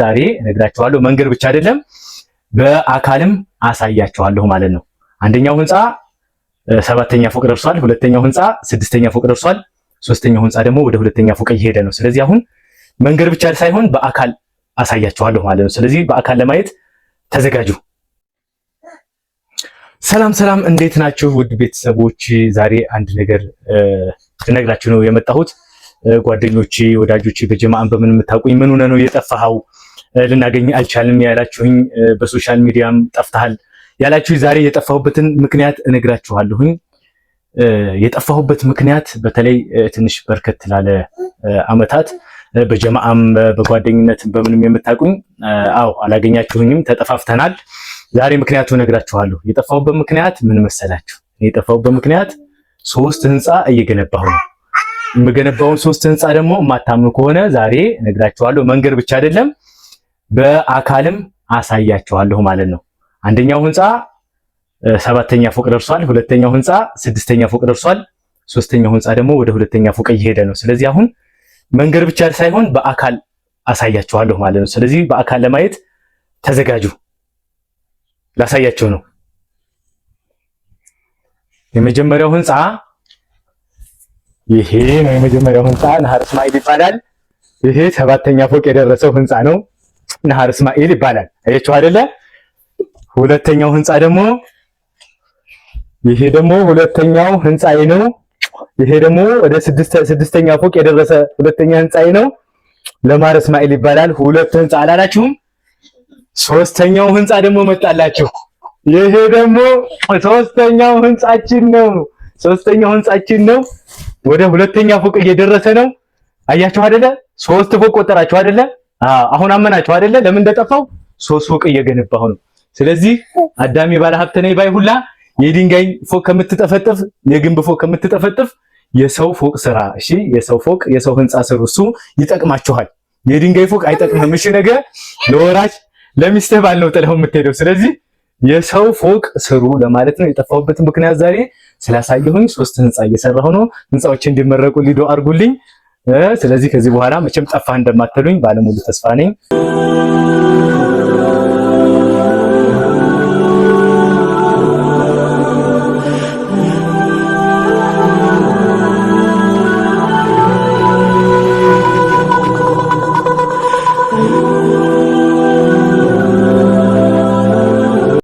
ዛሬ እነግራችኋለሁ። መንገድ ብቻ አይደለም በአካልም አሳያችኋለሁ ማለት ነው። አንደኛው ህንፃ 7ኛ ፎቅ ደርሷል። ሁለተኛው ህንፃ 6ኛ ፎቅ ደርሷል። ሶስተኛው ህንፃ ደግሞ ወደ 2ኛ ፎቅ እየሄደ ነው። ስለዚህ አሁን መንገድ ብቻ ሳይሆን በአካል አሳያችኋለሁ ማለት ነው። ስለዚህ በአካል ለማየት ተዘጋጁ። ሰላም ሰላም፣ እንዴት ናችሁ ውድ ቤተሰቦች? ዛሬ አንድ ነገር ልነግራችሁ ነው የመጣሁት። ጓደኞቼ፣ ወዳጆቼ በጀማዓን በምን የምታውቁኝ ምን ሆነ ነው የጠፋኸው ልናገኝ አልቻልም ያላችሁኝ፣ በሶሻል ሚዲያም ጠፍተሃል ያላችሁ፣ ዛሬ የጠፋሁበትን ምክንያት እነግራችኋለሁኝ። የጠፋሁበት ምክንያት በተለይ ትንሽ በርከት ላለ አመታት በጀማዓም በጓደኝነት በምንም የምታውቁኝ፣ አዎ አላገኛችሁኝም፣ ተጠፋፍተናል። ዛሬ ምክንያቱ እነግራችኋለሁ። የጠፋሁበት ምክንያት ምን መሰላችሁ? የጠፋሁበት ምክንያት 3 ህንፃ እየገነባሁ ነው። የምገነባውን 3 ህንፃ ደግሞ የማታምኑ ከሆነ ዛሬ እነግራችኋለሁ። መንገድ ብቻ አይደለም በአካልም አሳያችኋለሁ ማለት ነው። አንደኛው ህንፃ 7ኛ ፎቅ ደርሷል። ሁለተኛው ህንፃ 6ኛ ፎቅ ደርሷል። ሶስተኛው ህንፃ ደግሞ ወደ 2ኛ ፎቅ እየሄደ ነው። ስለዚህ አሁን መንገድ ብቻ ሳይሆን በአካል አሳያችኋለሁ ማለት ነው። ስለዚህ በአካል ለማየት ተዘጋጁ። ላሳያቸው ነው። የመጀመሪያው ህንፃ ይሄ ነው። የመጀመሪያው ህንፃ ነሃር እስማኤል ይባላል። ይሄ 7ኛ ፎቅ የደረሰው ህንፃ ነው። ነሃር እስማኤል ይባላል። አያችሁ አይደለ? ሁለተኛው ህንፃ ደግሞ ይሄ ደግሞ ሁለተኛው ህንፃዬ ነው። ይሄ ደግሞ ወደ 6ኛ ፎቅ የደረሰ ሁለተኛ ህንፃዬ ነው። ለማር እስማኤል ይባላል። ሁለት ህንፃ አላላችሁም? ሶስተኛው ህንፃ ደግሞ መጣላችሁ። ይሄ ደግሞ ሶስተኛው ህንፃችን ነው። ሶስተኛው ህንፃችን ነው። ወደ 2ኛ ፎቅ እየደረሰ ነው። አያችሁ አይደለ? 3 ፎቅ ቆጠራችሁ አይደለ? አሁን አመናችሁ አይደለ? ለምን እንደጠፋው 3 ፎቅ እየገነባሁ ነው። ስለዚህ አዳሚ ባለ ሀብት ነኝ ባይ ሁላ የድንጋይ ፎቅ ከምትጠፈጥፍ የግንብ ፎቅ ከምትጠፈጥፍ የሰው ፎቅ ስራ። እሺ፣ የሰው ፎቅ የሰው ህንፃ ስሩ። እሱ ይጠቅማችኋል። የድንጋይ ፎቅ አይጠቅምም። እሺ፣ ነገ ለወራጅ ለሚስትህ ባል ነው ጥለው የምትሄደው። ስለዚህ የሰው ፎቅ ስሩ ለማለት ነው። የጠፋሁበት ምክንያት ዛሬ ስላሳየሁኝ 3 ህንፃ እየሰራሁ ነው። ህንፃዎች እንዲመረቁ ሊዶ አርጉልኝ። ስለዚህ ከዚህ በኋላ መቼም ጠፋ እንደማትሉኝ ባለሙሉ ተስፋ ነኝ።